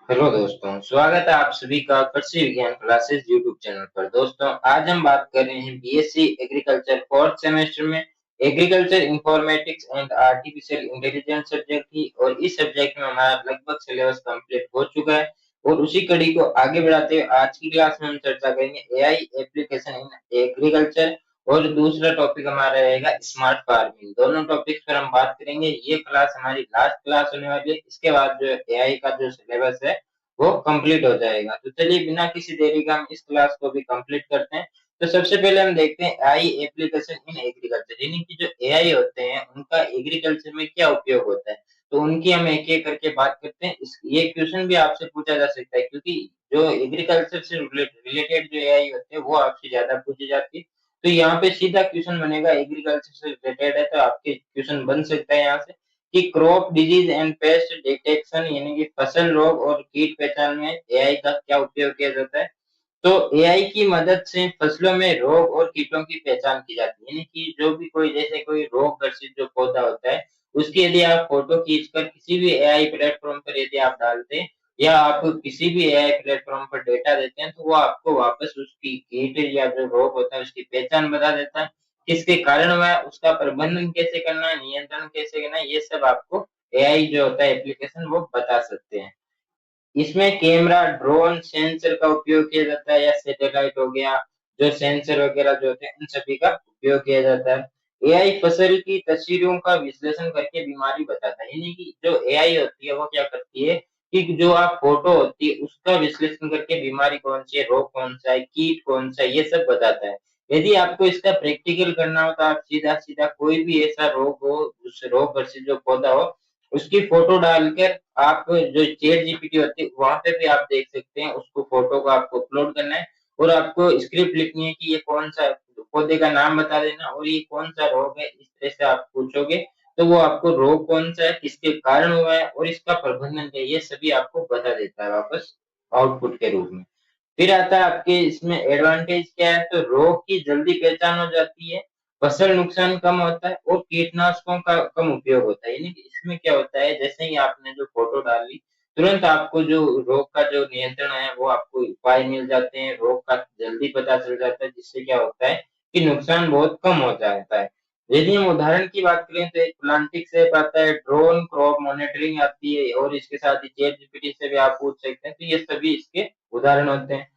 Hello दोस्तों, स्वागत है आप सभी का कृषि विज्ञान क्लासेस यूट्यूब चैनल पर। दोस्तों, आज हम बात कर रहे हैं बीएससी एग्रीकल्चर फोर्थ सेमेस्टर में agriculture informatics and artificial intelligence subject की। और इस सब्जेक्ट में हमारा लगभग सिलेबस कंप्लीट हो चुका है और उसी कड़ी को आगे बढ़ाते हुए आज की क्लास में हम चर्चा करेंगे एआई एप्लीकेशन इन एग्रीकल्चर। और दूसरा टॉपिक हमारा रहेगा स्मार्ट फार्मिंग। दोनों टॉपिक पर हम बात करेंगे। ये क्लास हमारी लास्ट क्लास होने वाली है। इसके बाद जो एआई का जो सिलेबस है वो कंप्लीट हो जाएगा। तो चलिए बिना किसी देरी का हम इस क्लास को भी कंप्लीट करते हैं। तो सबसे पहले हम देखते हैं एआई एप्लीकेशन इन एग्रीकल्चर, यानी कि जो एआई होते हैं उनका एग्रीकल्चर में क्या उपयोग होता है। तो उनकी हम एक एक करके बात करते हैं। ये क्वेश्चन भी आपसे पूछा जा सकता है, क्योंकि जो एग्रीकल्चर से रिलेटेड जो एआई होते हैं वो आपसे ज्यादा पूछी जाती है। तो यहाँ पे सीधा क्वेश्चन बनेगा, एग्रीकल्चर से रिलेटेड है तो आपके क्वेश्चन बन सकता है यहाँ से कि crop disease and paste detection, यानी कि फसल रोग और कीट पहचान में एआई का क्या उपयोग किया जाता है। तो एआई की मदद से फसलों में रोग और कीटों की पहचान की जाती है, यानी कि जो भी कोई जैसे कोई रोग ग्रसित जो पौधा होता है उसकी यदि आप फोटो खींचकर किसी भी एआई प्लेटफॉर्म पर यदि आप डालते हैं या आप किसी भी एआई प्लेटफॉर्म पर डेटा देते हैं तो वो आपको वापस उसकी कीट या जो रोग होता है उसकी पहचान बता देता है, किसके कारण हुआ है, उसका प्रबंधन कैसे करना है, नियंत्रण कैसे करना है, ये सब आपको एआई जो होता है एप्लीकेशन वो बता सकते हैं। इसमें कैमरा, ड्रोन, सेंसर का उपयोग किया जाता है या सैटेलाइट हो गया, जो सेंसर वगैरह जो होते हैं उन सभी का उपयोग किया जाता है। एआई फसल की तस्वीरों का विश्लेषण करके बीमारी बताता है, यानी कि जो एआई होती है वो क्या करती है कि जो आप फोटो होती है उसका विश्लेषण करके बीमारी कौन सी है, रोग कौन सा है, कीट कौन सा है, ये सब बताता है। यदि आपको इसका प्रैक्टिकल करना हो तो आप सीधा सीधा कोई भी ऐसा रोग हो, उस रोग ग्रसित जो पौधा हो उसकी फोटो डालकर आप जो चैट जीपीटी होती है वहां पे भी आप देख सकते हैं। उसको फोटो को आपको अपलोड करना है और आपको स्क्रिप्ट लिखनी है कि ये कौन सा पौधे का नाम बता देना और ये कौन सा रोग है। इस तरह से आप पूछोगे तो वो आपको रोग कौन सा है, किसके कारण हुआ है और इसका प्रबंधन क्या है, ये सभी आपको बता देता है वापस आउटपुट के रूप में। फिर आता है आपके इसमें एडवांटेज क्या है, तो रोग की जल्दी पहचान हो जाती है, फसल नुकसान कम होता है और कीटनाशकों का कम उपयोग होता है। यानी कि इसमें क्या होता है, जैसे ही आपने जो फोटो डाली तुरंत आपको जो रोग का जो नियंत्रण है वो आपको उपाय मिल जाते हैं, रोग का जल्दी पता चल जाता है, जिससे क्या होता है कि नुकसान बहुत कम हो जाता है। यदि हम उदाहरण की बात करें तो एक प्लांटिक्स ऐप आता है, ड्रोन क्रॉप मॉनिटरिंग आती है और इसके साथ ही चैट जीपीटी से भी आप पूछ सकते हैं। तो ये सभी इसके उदाहरण होते हैं।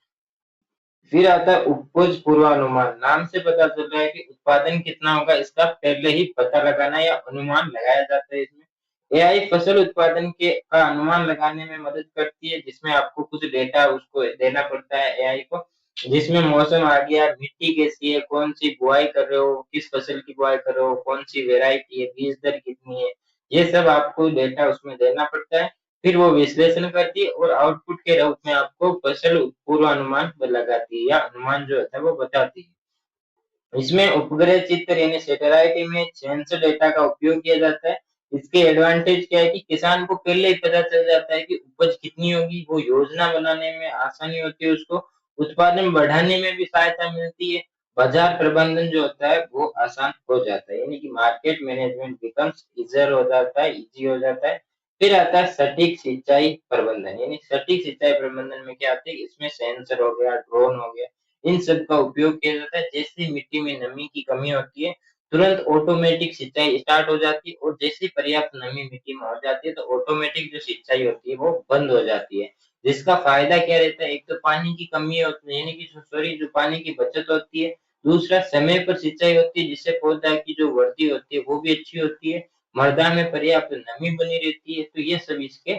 फिर आता है उपज पूर्वानुमान। नाम से पता चल रहा है कि उत्पादन कितना होगा, इसका पहले ही पता लगाना या अनुमान लगाया जाता है इसमें। एआई फसल उत्पादन के का अनुमान लगाने में मदद करती है, जिसमें आपको कुछ डेटा उसको देना पड़ता है एआई को, जिसमें मौसम आ गया, मिट्टी कैसी है, कौन सी बुआई कर रहे हो, किस फसल की बुआई कर रहे हो, कौन सी वेराइटी है, बीज दर कितनी है, ये सब आपको डेटा उसमें देना पड़ता है। फिर वो विश्लेषण करती है और आउटपुट के रूप में आपको फसल पूर्वानुमान लगाती है या अनुमान जो होता है वो बताती है। इसमें उपग्रह चित्र यानी सैटेलाइट इमेज, सेंसर डेटा का उपयोग किया जाता है। इसके एडवांटेज क्या है कि किसान को पहले ही पता चल जाता है कि उपज कितनी होगी, वो योजना बनाने में आसानी होती है, उसको उत्पादन बढ़ाने में भी सहायता मिलती है, बाजार प्रबंधन जो होता है वो आसान हो जाता है, यानी कि मार्केट मैनेजमेंट बिकम्स इजियर हो जाता है, इजी हो जाता है। फिर आता है सटीक सिंचाई प्रबंधन, यानी सटीक सिंचाई प्रबंधन में क्या आता है, इसमें सेंसर हो गया, ड्रोन हो गया, इन सब का उपयोग किया जाता है। जैसे मिट्टी में नमी की कमी होती है तुरंत ऑटोमेटिक सिंचाई स्टार्ट हो जाती है, और जैसी पर्याप्त नमी मिट्टी में हो जाती है तो ऑटोमेटिक जो सिंचाई होती है वो बंद हो जाती है। जिसका फायदा क्या रहता है, एक तो पानी की कमी होती है, यानी कि सॉरी जो पानी की बचत होती है। दूसरा, समय पर सिंचाई होती है जिससे पौधा की जो वृद्धि होती है वो भी अच्छी होती है। मृदा में पर्याप्त नमी बनी रहती है। तो ये सब इसके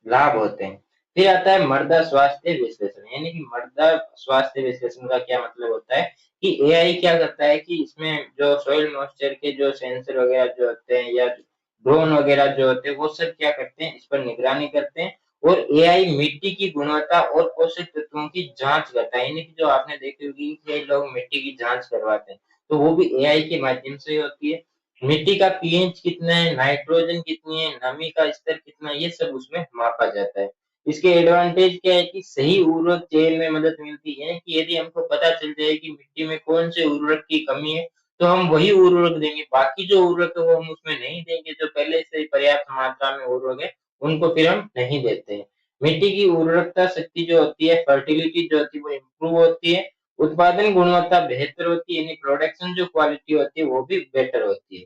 लाभ होते हैं। फिर आता है मृदा स्वास्थ्य विश्लेषण, यानी कि मृदा स्वास्थ्य विश्लेषण का क्या मतलब होता है कि एआई क्या करता है कि इसमें जो सॉइल मॉइस्चर के जो सेंसर वगैरह जो होते हैं या ड्रोन वगैरह जो होते हैं वो सब क्या करते हैं, इस पर निगरानी करते हैं। और एआई मिट्टी की गुणवत्ता और पोषक तत्वों की जांच करता है, यानी कि जो आपने देखी होगी कि लोग मिट्टी की जांच करवाते हैं तो वो भी एआई के माध्यम से होती है। मिट्टी का पीएच कितना है, नाइट्रोजन कितनी है, नमी का स्तर कितना है, ये सब उसमें मापा जाता है। इसके एडवांटेज क्या है कि सही उर्वरक चयन में मदद मिलती है, कि यदि हमको पता चल जाए कि मिट्टी में कौन से उर्वरक की कमी है तो हम वही उर्वरक देंगे, बाकी जो उर्वरक है वो हम उसमें नहीं देंगे, जो पहले से ही पर्याप्त मात्रा में उर्वरक है उनको फिर हम नहीं देते हैं। मिट्टी की उर्वरकता शक्ति जो होती है, फर्टिलिटी जो होती है वो इम्प्रूव होती है, उत्पादन गुणवत्ता बेहतर होती है, यानी प्रोडक्शन जो क्वालिटी होती है वो भी बेटर होती है।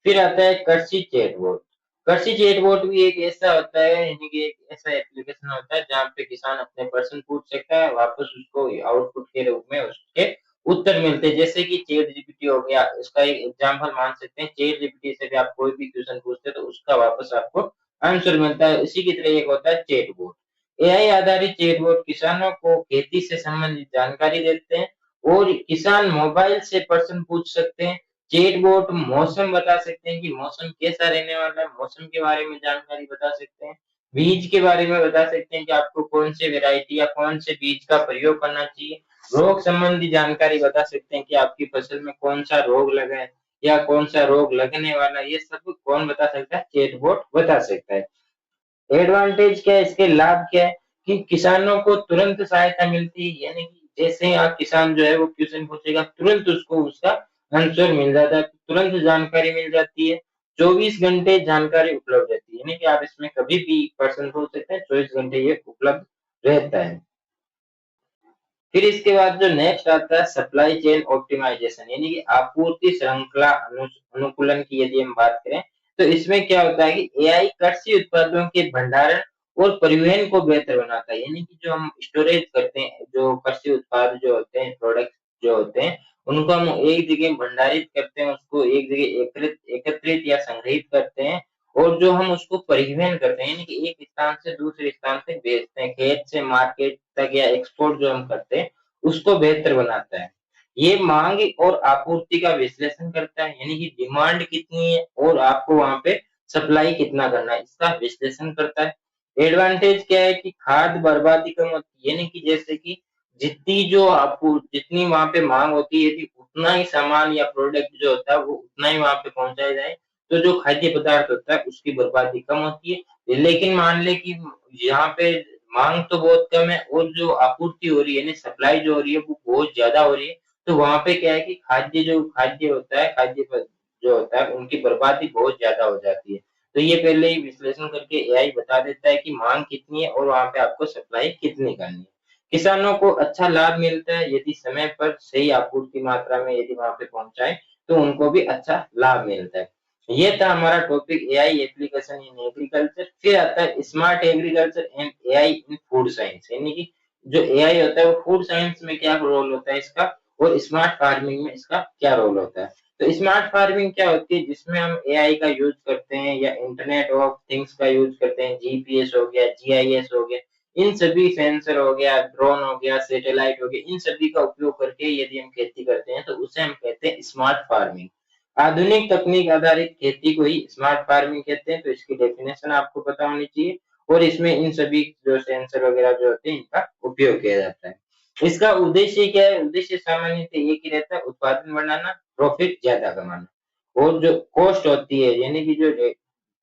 फिर आता है कृषि चैटबॉट। कृषि चैटबॉट भी एक ऐसा होता है, यानी कि एक ऐसा एप्लीकेशन होता है जहाँ पे किसान अपने प्रश्न पूछ सकता है, वापस उसको आउटपुट के रूप में उसके उत्तर मिलते हैं। जैसे कि चैट जीपीटी हो गया, उसका एक एग्जांपल मान सकते हैं। चैट जीपीटी से भी आप कोई भी क्वेश्चन पूछते हैं तो उसका वापस आपको आंसर मिलता है। इसी की तरह एक होता है चैटबॉट। एआई आधारित चैटबॉट किसानों को खेती से संबंधित जानकारी देते हैं और किसान मोबाइल से प्रश्न पूछ सकते हैं। चैटबॉट मौसम बता सकते हैं कि मौसम कैसा रहने वाला है, मौसम के बारे में जानकारी बता सकते हैं। बीज के बारे में बता सकते हैं कि आपको कौन से वैरायटी या कौन से बीज का प्रयोग करना चाहिए। रोग संबंधी जानकारी बता सकते हैं कि आपकी फसल में कौन सा रोग लगा है या कौन सा रोग लगने वाला है, ये सब कौन बता सकता है? चैटबॉट बता सकता है। एडवांटेज क्या है, इसके लाभ क्या है कि किसानों को तुरंत सहायता मिलती है, यानी कि जैसे ही आप किसान जो है वो क्वेश्चन पूछेगा, तुरंत उसको उसका आंसर मिल जाता है, तुरंत जानकारी मिल जाती है। 24 घंटे जानकारी उपलब्ध रहती है, यानी कि आप इसमें कभी भी प्रश्न पूछ सकते हैं, 24 घंटे ये उपलब्ध रहता है। फिर इसके बाद जो नेक्स्ट आता है सप्लाई चेन ऑप्टिमाइजेशन, यानी कि आपूर्ति श्रृंखला अनुकूलन की यदि हम बात करें, तो इसमें क्या होता है कि एआई कृषि उत्पादों के भंडारण और परिवहन को बेहतर बनाता है। यानी कि जो हम स्टोरेज करते हैं, जो कृषि उत्पाद जो होते हैं, प्रोडक्ट जो होते हैं, उनको हम एक जगह भंडारित करते हैं, उसको एक जगह एकत्रित एकत्रित या संग्रहित करते हैं, और जो हम उसको परिवहन करते हैं, यानी कि एक स्थान से दूसरे स्थान तक भेजते हैं, खेत से मार्केट तक या एक्सपोर्ट जो हम करते हैं, उसको बेहतर बनाता है। ये मांग और आपूर्ति का विश्लेषण करता है, यानी कि डिमांड कितनी है और आपको वहां पे सप्लाई कितना करना है, इसका विश्लेषण करता है। एडवांटेज क्या है कि खाद बर्बादी कम होती है, यानी कि जैसे कि जितनी वहां पे मांग होती है, यदि उतना ही सामान या प्रोडक्ट जो होता है वो उतना ही वहां पे पहुंचाया जाए, तो जो खाद्य पदार्थ होता है उसकी बर्बादी कम होती है। लेकिन मान ले कि यहाँ पे मांग तो बहुत कम है और जो आपूर्ति हो रही है, यानी सप्लाई जो हो रही है वो बहुत ज्यादा हो रही है, तो वहां पे क्या है कि खाद्य होता है, जो होता है उनकी बर्बादी बहुत ज्यादा हो जाती है। तो ये पहले ही विश्लेषण करके एआई बता देता है कि मांग कितनी है और वहां पे आपको सप्लाई कितनी करनी है। किसानों को अच्छा लाभ मिलता है यदि समय पर सही आपूर्ति मात्रा में यदि वहां पे पहुंचाए, तो उनको भी अच्छा लाभ मिलता है। ये था हमारा topic AI application in agriculture. फिर आता है smart agriculture and AI in food science, यानी कि जो एआई होता है वो फूड साइंस में क्या रोल होता है इसका, और स्मार्ट फार्मिंग में इसका क्या रोल होता है। तो स्मार्ट फार्मिंग क्या होती है, जिसमें हम एआई का यूज करते हैं या इंटरनेट ऑफ थिंग्स का यूज करते हैं, जीपीएस हो गया, जीआईएस हो गया, इन सभी सेंसर हो गया, ड्रोन हो गया, सैटेलाइट हो गया, इन सभी का उपयोग करके यदि हम खेती करते हैं तो उसे हम कहते हैं स्मार्ट फार्मिंग। आधुनिक तकनीक आधारित खेती को ही स्मार्ट फार्मिंग कहते हैं, तो इसकी डेफिनेशन आपको पता होनी चाहिए। और इसमें इन सभी जो सेंसर वगैरह जो होते हैं इनका उपयोग किया जाता है। इसका उद्देश्य क्या है? उद्देश्य सामान्यतः एक ही रहता है, उत्पादन बढ़ाना, प्रॉफिट ज्यादा कमाना, और जो कॉस्ट होती है, यानी कि जो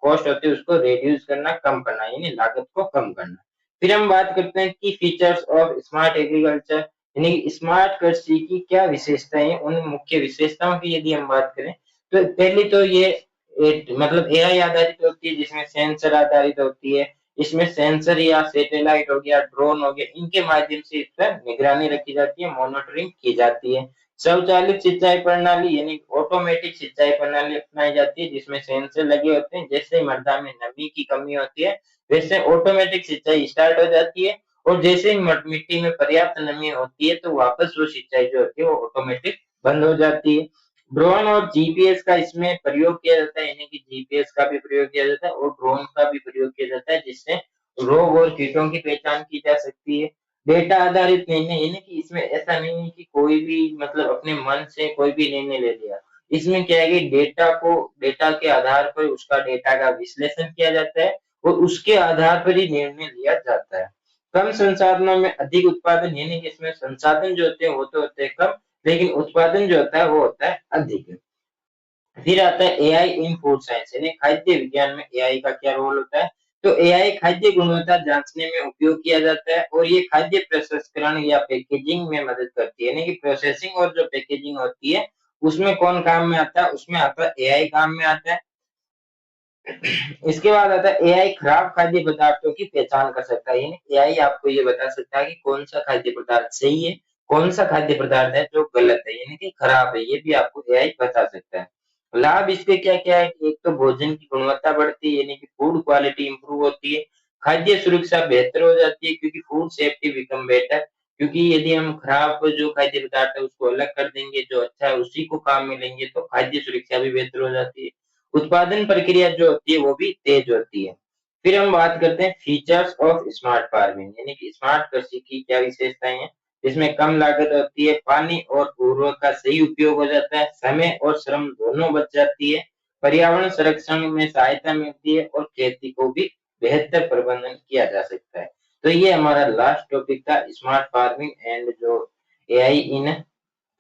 कॉस्ट होती है उसको रिड्यूस करना, कम करना, यानी लागत को कम करना। फिर हम बात करते हैं की फीचर्स ऑफ स्मार्ट एग्रीकल्चर, यानी स्मार्ट कृषि की क्या विशेषताएं हैं, उन मुख्य विशेषताओं की यदि हम बात करें, तो पहली तो ये मतलब एआई आधारित होती है, जिसमें सेंसर आधारित होती है। इसमें सेंसर या सैटेलाइट हो गया, ड्रोन हो गया, इनके माध्यम से इस पर निगरानी रखी जाती है, मॉनिटरिंग की जाती है। स्वचालित सिंचाई प्रणाली यानी ऑटोमेटिक सिंचाई प्रणाली अपनाई जाती है, जिसमें सेंसर लगे होते हैं, जैसे ही मृदा में नमी की कमी होती है वैसे ऑटोमेटिक सिंचाई स्टार्ट हो जाती है, और जैसे ही मिट्टी में पर्याप्त नमी होती है तो वापस वो सिंचाई जो होती है वो ऑटोमेटिक बंद हो जाती है। ड्रोन और जीपीएस का इसमें प्रयोग किया जाता है, यानी कि जीपीएस का भी प्रयोग किया जाता है और ड्रोन का भी प्रयोग किया जाता है, जिससे रोग और कीटों की पहचान की जा सकती है। डेटा आधारित निर्णय, यानी कि इसमें ऐसा नहीं है कि कोई भी मतलब अपने मन से कोई भी निर्णय ले लिया। इसमें क्या है कि डेटा के आधार पर उसका डेटा का विश्लेषण किया जाता है और उसके आधार पर ही निर्णय लिया जाता है। कम संसाधनों में अधिक उत्पादन, यानी कि इसमें संसाधन जो होते हैं वो तो होते हैं कम, लेकिन उत्पादन जो होता है वो होता है अधिक। फिर आता है एआई इन फूड साइंस, यानी खाद्य विज्ञान में एआई का क्या रोल होता है। तो एआई खाद्य गुणवत्ता जांचने में उपयोग किया जाता है और ये खाद्य प्रसंस्करण या पैकेजिंग में मदद करती है, यानी कि प्रोसेसिंग और जो पैकेजिंग होती है उसमें कौन काम में आता है, उसमें आता है एआई काम में आता है। इसके बाद आता है एआई खराब खाद्य पदार्थों की पहचान कर सकता है, यानी एआई आपको ये बता सकता है कि कौन सा खाद्य पदार्थ सही है, कौन सा खाद्य पदार्थ है जो गलत है, यानी कि खराब है, ये भी आपको एआई बता सकता है। लाभ इसके क्या-क्या है कि एक तो भोजन की गुणवत्ता बढ़ती है, यानी कि फूड क्वालिटी इंप्रूव होती है, खाद्य सुरक्षा बेहतर हो जाती है क्योंकि फूड सेफ्टी बिकम बेटर, क्योंकि यदि हम खराब जो खाद्य पदार्थ है उसको अलग कर देंगे, जो अच्छा है उसी को काम में लेंगे तो खाद्य सुरक्षा भी बेहतर हो जाती है। उत्पादन प्रक्रिया जो होती है वो भी तेज होती है। फिर हम बात करते हैं फीचर्स ऑफ स्मार्ट फार्मिंग, यानी कि स्मार्ट कृषि की क्या विशेषताएं हैं। इसमें कम लागत होती है, पानी और उर्वरक का सही उपयोग हो जाता है, समय और श्रम दोनों बच जाती है, पर्यावरण संरक्षण में सहायता मिलती है और खेती को भी बेहतर प्रबंधन किया जा सकता है। तो ये हमारा लास्ट टॉपिक था, स्मार्ट फार्मिंग एंड जो एआई इन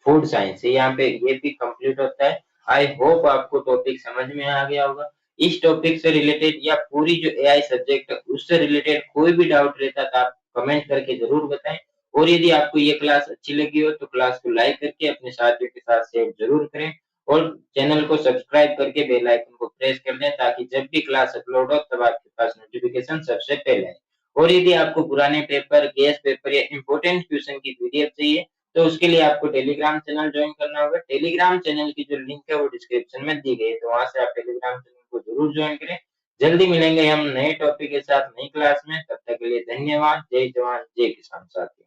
फूड साइंस है, यहाँ पे ये भी कंप्लीट होता है। आई होप आपको टॉपिक समझ में आ गया होगा। इस टॉपिक से रिलेटेड या पूरी जो एआई सब्जेक्ट है उससे रिलेटेड कोई भी डाउट रहता तो आप कमेंट करके जरूर बताएं। और यदि आपको ये क्लास अच्छी लगी हो तो क्लास को लाइक करके अपने साथियों के साथ शेयर जरूर करें और चैनल को सब्सक्राइब करके बेल आइकन को प्रेस कर दें ताकि जब भी क्लास अपलोड हो तब आपके पास नोटिफिकेशन सबसे पहले आए। और यदि आपको पुराने पेपर, गेस पेपर या इंपॉर्टेंट क्वेश्चन की पीडीएफ चाहिए तो उसके लिए आपको टेलीग्राम चैनल ज्वाइन करना होगा। टेलीग्राम चैनल की जो लिंक है वो डिस्क्रिप्शन में दी गई है, तो वहां से आप टेलीग्राम चैनल को जरूर ज्वाइन करें। जल्दी मिलेंगे हम नए टॉपिक के साथ नई क्लास में, तब तक के लिए धन्यवाद। जय जवान जय किसान साथियों।